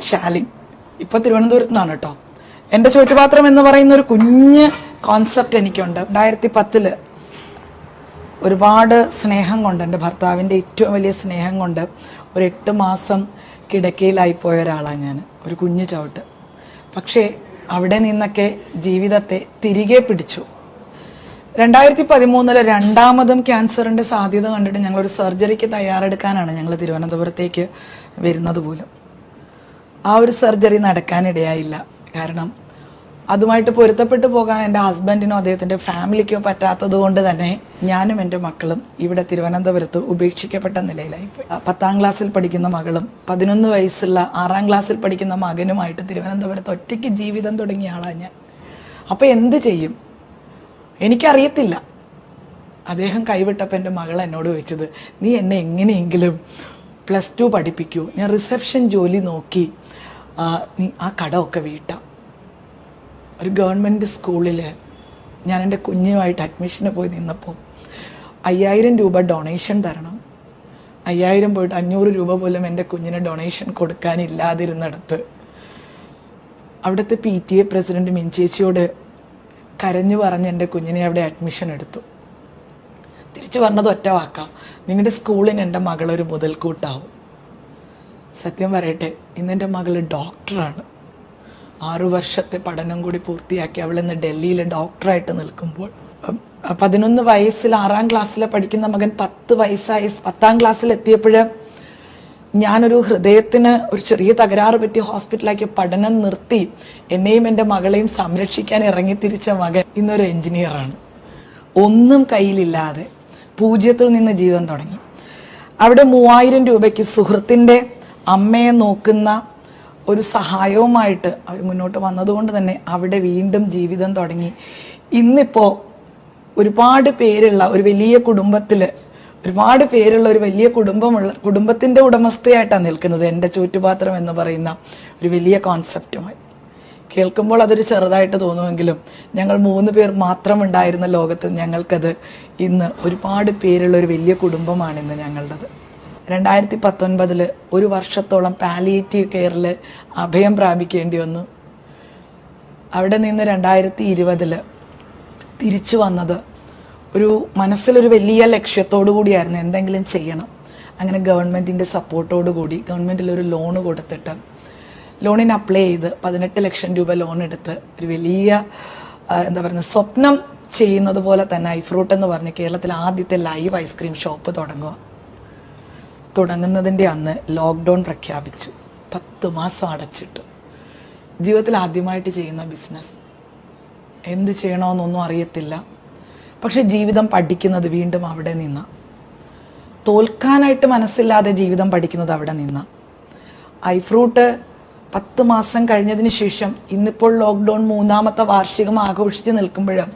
ഷാലിൻ. ഇപ്പൊ തിരുവനന്തപുരത്ത് നിന്നാണ് കേട്ടോ. എന്റെ ചോറ്റുപാത്രം എന്ന് പറയുന്ന ഒരു കുഞ്ഞ് കോൺസെപ്റ്റ് എനിക്കുണ്ട്. 2010 ഒരുപാട് സ്നേഹം കൊണ്ട്, എൻ്റെ ഭർത്താവിൻ്റെ ഏറ്റവും വലിയ സ്നേഹം കൊണ്ട് ഒരു 8 മാസം കിടക്കയിലായി പോയ ഒരാളാണ് ഞാൻ, ഒരു കുഞ്ഞു ചവിട്ട്. പക്ഷേ അവിടെ നിന്നൊക്കെ ജീവിതത്തെ തിരികെ പിടിച്ചു. 2013 രണ്ടാമതും ക്യാൻസറിന്റെ സാധ്യത കണ്ടിട്ട് ഞങ്ങളൊരു സർജറിക്ക് തയ്യാറെടുക്കാനാണ് ഞങ്ങൾ തിരുവനന്തപുരത്തേക്ക് വരുന്നത് പോലും. ആ ഒരു സർജറി നടക്കാനിടയായില്ല. കാരണം അതുമായിട്ട് പൊരുത്തപ്പെട്ടു പോകാൻ എൻ്റെ ഹസ്ബൻഡിനോ അദ്ദേഹത്തിന്റെ ഫാമിലിക്കോ പറ്റാത്തത് കൊണ്ട് തന്നെ ഞാനും എൻ്റെ മക്കളും ഇവിടെ തിരുവനന്തപുരത്ത് ഉപേക്ഷിക്കപ്പെട്ട നിലയിലായിപ്പോയി. 10ാം ക്ലാസ്സിൽ പഠിക്കുന്ന മകളും 11 വയസ്സുള്ള 6ാം ക്ലാസ്സിൽ പഠിക്കുന്ന മകനുമായിട്ട് തിരുവനന്തപുരത്ത് ഒറ്റയ്ക്ക് ജീവിതം തുടങ്ങിയ ആളാണ് ഞാൻ. അപ്പൊ എന്ത് ചെയ്യും എനിക്കറിയത്തില്ല. അദ്ദേഹം കൈവിട്ടപ്പോൾ എൻ്റെ മകൾ എന്നോട് ചോദിച്ചത്, നീ എന്നെ എങ്ങനെയെങ്കിലും +2 പഠിപ്പിക്കൂ, ഞാൻ റിസപ്ഷൻ ജോലി നോക്കി നീ ആ കടമൊക്കെ വീട്ടാം. ഒരു ഗവൺമെൻറ് സ്കൂളിൽ ഞാൻ എൻ്റെ കുഞ്ഞുമായിട്ട് അഡ്മിഷന് പോയി നിന്നപ്പോൾ 5000 രൂപ ഡൊണേഷൻ തരണം. 5000 പോയിട്ട് 500 രൂപ പോലും എൻ്റെ കുഞ്ഞിന് ഡൊണേഷൻ കൊടുക്കാനില്ലാതിരുന്നിടത്ത് അവിടുത്തെ PTA പ്രസിഡന്റ് മിൻചേച്ചിയോട് കരഞ്ഞു പറഞ്ഞ് എൻ്റെ കുഞ്ഞിനെ അവിടെ അഡ്മിഷൻ എടുത്തു. തിരിച്ചു പറഞ്ഞത് ഒറ്റ വാക്കാം, നിങ്ങളുടെ സ്കൂളിന് എൻ്റെ മകളൊരു മുതൽക്കൂട്ടാവും. സത്യം പറയട്ടെ, ഇന്നെൻ്റെ മകൾ ഡോക്ടറാണ്. 6 വർഷത്തെ പഠനം കൂടി പൂർത്തിയാക്കി അവൾ ഇന്ന് ഡൽഹിയിൽ ഡോക്ടറായിട്ട് നിൽക്കുമ്പോൾ, 11 വയസ്സിൽ 6ാം ക്ലാസ്സിൽ പഠിക്കുന്ന മകൻ 10 വയസ്സായി 10ാം ക്ലാസ്സിൽ എത്തിയപ്പോൾ ഞാനൊരു ഹൃദയത്തിന് ഒരു ചെറിയ തകരാറ് പറ്റി ഹോസ്പിറ്റലാക്കി പഠനം നിർത്തി എന്നെയും എൻ്റെ മകളെയും സംരക്ഷിക്കാൻ ഇറങ്ങി തിരിച്ച മകൻ ഇന്നൊരു എഞ്ചിനീയറാണ്. ഒന്നും കയ്യിലില്ലാതെ 0 നിന്ന് ജീവൻ തുടങ്ങി. അവിടെ 3000 രൂപയ്ക്ക് സുഹൃത്തിന്റെ അമ്മയെ നോക്കുന്ന ഒരു സഹായവുമായിട്ട് അവർ മുന്നോട്ട് വന്നതുകൊണ്ട് തന്നെ അവിടെ വീണ്ടും ജീവിതം തുടങ്ങി. ഇന്നിപ്പോ ഒരുപാട് പേരുള്ള ഒരു വലിയ കുടുംബത്തില്, ഒരുപാട് പേരുള്ള ഒരു വലിയ കുടുംബത്തിന്റെ ഉടമസ്ഥയായിട്ടാണ് നിൽക്കുന്നത്. എൻ്റെ ചോറ്റുപാത്രം എന്ന് പറയുന്ന ഒരു വലിയ കോൺസെപ്റ്റുമായി. കേൾക്കുമ്പോൾ അതൊരു ചെറുതായിട്ട് തോന്നുമെങ്കിലും ഞങ്ങൾ 3 പേർ മാത്രം ഉണ്ടായിരുന്ന ലോകത്ത് ഞങ്ങൾക്കത് ഇന്ന് ഒരുപാട് പേരുള്ള ഒരു വലിയ കുടുംബമാണ് ഇന്ന് ഞങ്ങളുടേത്. 2019 1 വർഷത്തോളം പാലിയേറ്റീവ് കെയറിൽ അഭയം പ്രാപിക്കേണ്ടി വന്നു. അവിടെ നിന്ന് 2020 തിരിച്ചു വന്നത് ഒരു മനസ്സിലൊരു വലിയ ലക്ഷ്യത്തോടു കൂടിയായിരുന്നു, എന്തെങ്കിലും ചെയ്യണം. അങ്ങനെ ഗവൺമെന്റിന്റെ സപ്പോർട്ടോടു കൂടി ഗവൺമെന്റിൽ ഒരു ലോൺ കൊടുത്തിട്ട് ലോണിന് അപ്ലൈ ചെയ്ത് 18 ലക്ഷം രൂപ ലോൺ എടുത്ത് ഒരു വലിയ എന്താ പറയുക സ്വപ്നം ചെയ്യുന്നത് പോലെ തന്നെ ഐഫ്രൂട്ട് എന്ന് പറഞ്ഞ് കേരളത്തിലെ ആദ്യത്തെ ലൈവ് ഐസ്ക്രീം ഷോപ്പ് തുടങ്ങുന്നതിൻ്റെ അന്ന് ലോക്ക്ഡൗൺ പ്രഖ്യാപിച്ചു. 10 മാസം അടച്ചിട്ടു. ജീവിതത്തിൽ ആദ്യമായിട്ട് ചെയ്യുന്ന ബിസിനസ്, എന്ത് ചെയ്യണമെന്നൊന്നും അറിയത്തില്ല. പക്ഷെ ജീവിതം പഠിക്കുന്നത് വീണ്ടും അവിടെ നിന്ന, തോൽക്കാനായിട്ട് മനസ്സില്ലാതെ ജീവിതം പഠിക്കുന്നത് അവിടെ നിന്ന. ഐഫ്രൂട്ട് 10 മാസം കഴിഞ്ഞതിന് ശേഷം ഇന്നിപ്പോൾ ലോക്ക്ഡൗൺ 3ാമത്തെ വാർഷികം ആഘോഷിച്ച് നിൽക്കുമ്പോഴും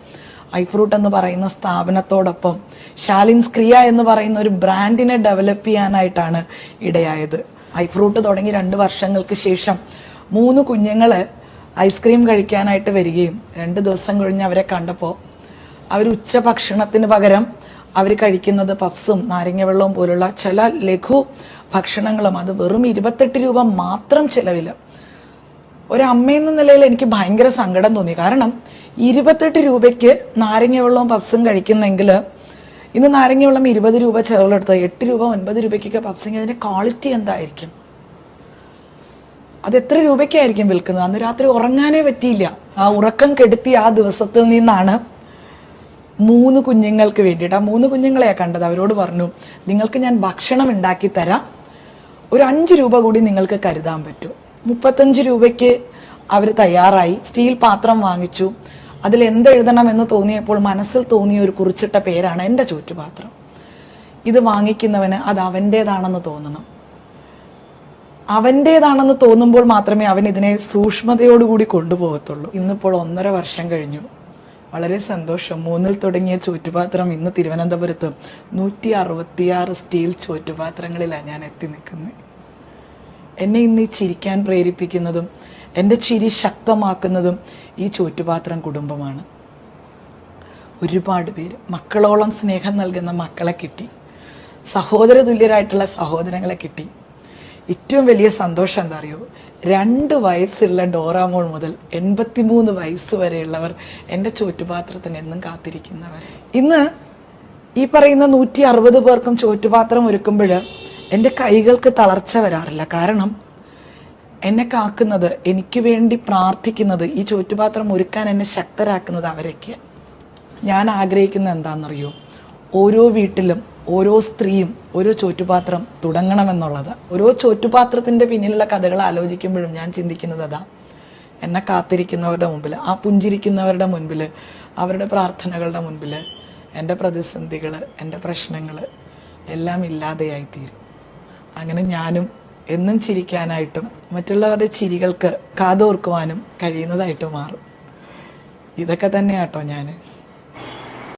ഐഫ്രൂട്ട് എന്ന് പറയുന്ന സ്ഥാപനത്തോടൊപ്പം ഷാലിൻസ് ക്രിയ എന്ന് പറയുന്ന ഒരു ബ്രാൻഡിനെ ഡെവലപ്പ് ചെയ്യാനായിട്ടാണ് ഇടയായത്. ഐഫ്രൂട്ട് തുടങ്ങി 2 വർഷങ്ങൾക്ക് ശേഷം 3 കുഞ്ഞുങ്ങള് ഐസ്ക്രീം കഴിക്കാനായിട്ട് വരികയും 2 ദിവസം കഴിഞ്ഞ് അവരെ കണ്ടപ്പോൾ അവർ ഉച്ചഭക്ഷണത്തിന് പകരം അവർ കഴിക്കുന്നത് പഫ്സും നാരങ്ങ വെള്ളവും പോലുള്ള ചില ലഘു ഭക്ഷണങ്ങളും, അത് വെറും 28 രൂപ മാത്രം ചെലവില്. ഒരമ്മയെന്ന നിലയിൽ എനിക്ക് ഭയങ്കര സങ്കടം തോന്നി. കാരണം 28 രൂപയ്ക്ക് നാരങ്ങ വെള്ളവും പഫ്സും കഴിക്കുന്നെങ്കിൽ ഇന്ന് നാരങ്ങ വെള്ളം 20 രൂപ ചെലവിലെടുത്ത് 8 രൂപ 9 രൂപയ്ക്കൊക്കെ പഫ്സിങ്, അതിന്റെ ക്വാളിറ്റി എന്തായിരിക്കും? അത് എത്ര രൂപയ്ക്കായിരിക്കും വിൽക്കുന്നത്? അന്ന് രാത്രി ഉറങ്ങാനേ പറ്റിയില്ല. ആ ഉറക്കം കെടുത്തി ആ ദിവസത്തിൽ നിന്നാണ് 3 കുഞ്ഞുങ്ങൾക്ക് വേണ്ടിയിട്ട്, ആ 3 കുഞ്ഞുങ്ങളെയാ കണ്ടത്. അവരോട് പറഞ്ഞു, നിങ്ങൾക്ക് ഞാൻ ഭക്ഷണം ഉണ്ടാക്കി തരാം, ഒരു 5 രൂപ കൂടി നിങ്ങൾക്ക് കരുതാൻ പറ്റും. 35 രൂപയ്ക്ക് അവർ തയ്യാറായി. സ്റ്റീൽ പാത്രം വാങ്ങിച്ചു. അതിൽ എന്തെഴുതണം എന്ന് തോന്നിയപ്പോൾ മനസ്സിൽ തോന്നിയ ഒരു കുറിച്ചിട്ട പേരാണ് എൻ്റെ ചോറ്റുപാത്രം. ഇത് വാങ്ങിക്കുന്നവന് അത് അവൻ്റേതാണെന്ന് തോന്നണം. അവൻ്റേതാണെന്ന് തോന്നുമ്പോൾ മാത്രമേ അവൻ ഇതിനെ സൂക്ഷ്മതയോടുകൂടി കൊണ്ടുപോകത്തുള്ളൂ. ഇന്നിപ്പോൾ 1.5 വർഷം കഴിഞ്ഞു. വളരെ സന്തോഷം. 3-ൽ തുടങ്ങിയ ചോറ്റുപാത്രം ഇന്ന് തിരുവനന്തപുരത്ത് 166 സ്റ്റീൽ ചോറ്റുപാത്രങ്ങളിലാണ് ഞാൻ എത്തി നിൽക്കുന്നത്. എന്നെ ഇന്ന് ചിരിക്കാൻ പ്രേരിപ്പിക്കുന്നതും എൻ്റെ ചിരി ശക്തമാക്കുന്നതും ഈ ചോറ്റുപാത്രം കുടുംബമാണ്. ഒരുപാട് പേര്, മക്കളോളം സ്നേഹം നൽകുന്ന മക്കളെ കിട്ടി, സഹോദര തുല്യരായിട്ടുള്ള സഹോദരങ്ങളെ കിട്ടി. ഏറ്റവും വലിയ സന്തോഷം എന്താ അറിയോ, 2 വയസ്സുള്ള ഡോറാമോൾ മുതൽ 83 വയസ്സ് വരെയുള്ളവർ എൻ്റെ ചോറ്റുപാത്രത്തിന് എന്നും കാത്തിരിക്കുന്നവർ. ഇന്ന് ഈ പറയുന്ന 160 പേർക്കും ചോറ്റുപാത്രം ഒരുക്കുമ്പോൾ എൻ്റെ കൈകൾക്ക് തളർച്ച വരാറില്ല. കാരണം എന്നെ കാക്കുന്നത്, എനിക്ക് വേണ്ടി പ്രാർത്ഥിക്കുന്നത്, ഈ ചോറ്റുപാത്രം ഒരുക്കാൻ എന്നെ ശക്തരാക്കുന്നത് അവരൊക്കെയാണ്. ഞാൻ ആഗ്രഹിക്കുന്നത് എന്താണെന്നറിയോ, ഓരോ വീട്ടിലും ഓരോ സ്ത്രീയും ഓരോ ചോറ്റുപാത്രം തുടങ്ങണമെന്നുള്ളത്. ഓരോ ചോറ്റുപാത്രത്തിന്റെ പിന്നിലുള്ള കഥകൾ ആലോചിക്കുമ്പോഴും ഞാൻ ചിന്തിക്കുന്നത് അതാ, എന്നെ കാത്തിരിക്കുന്നവരുടെ മുമ്പിൽ, ആ പുഞ്ചിരിക്കുന്നവരുടെ മുൻപിൽ, അവരുടെ പ്രാർത്ഥനകളുടെ മുൻപിൽ എൻ്റെ പ്രതിസന്ധികൾ, എൻ്റെ പ്രശ്നങ്ങൾ എല്ലാം ഇല്ലാതെയായിത്തീരും. അങ്ങനെ ഞാനും എന്നും ചിരിക്കാനായിട്ടും മറ്റുള്ളവരുടെ ചിരികൾക്ക് കാതോർക്കുവാനും കഴിയുന്നതായിട്ട് മാറും. ഇതൊക്കെ തന്നെയാട്ടോ ഞാൻ.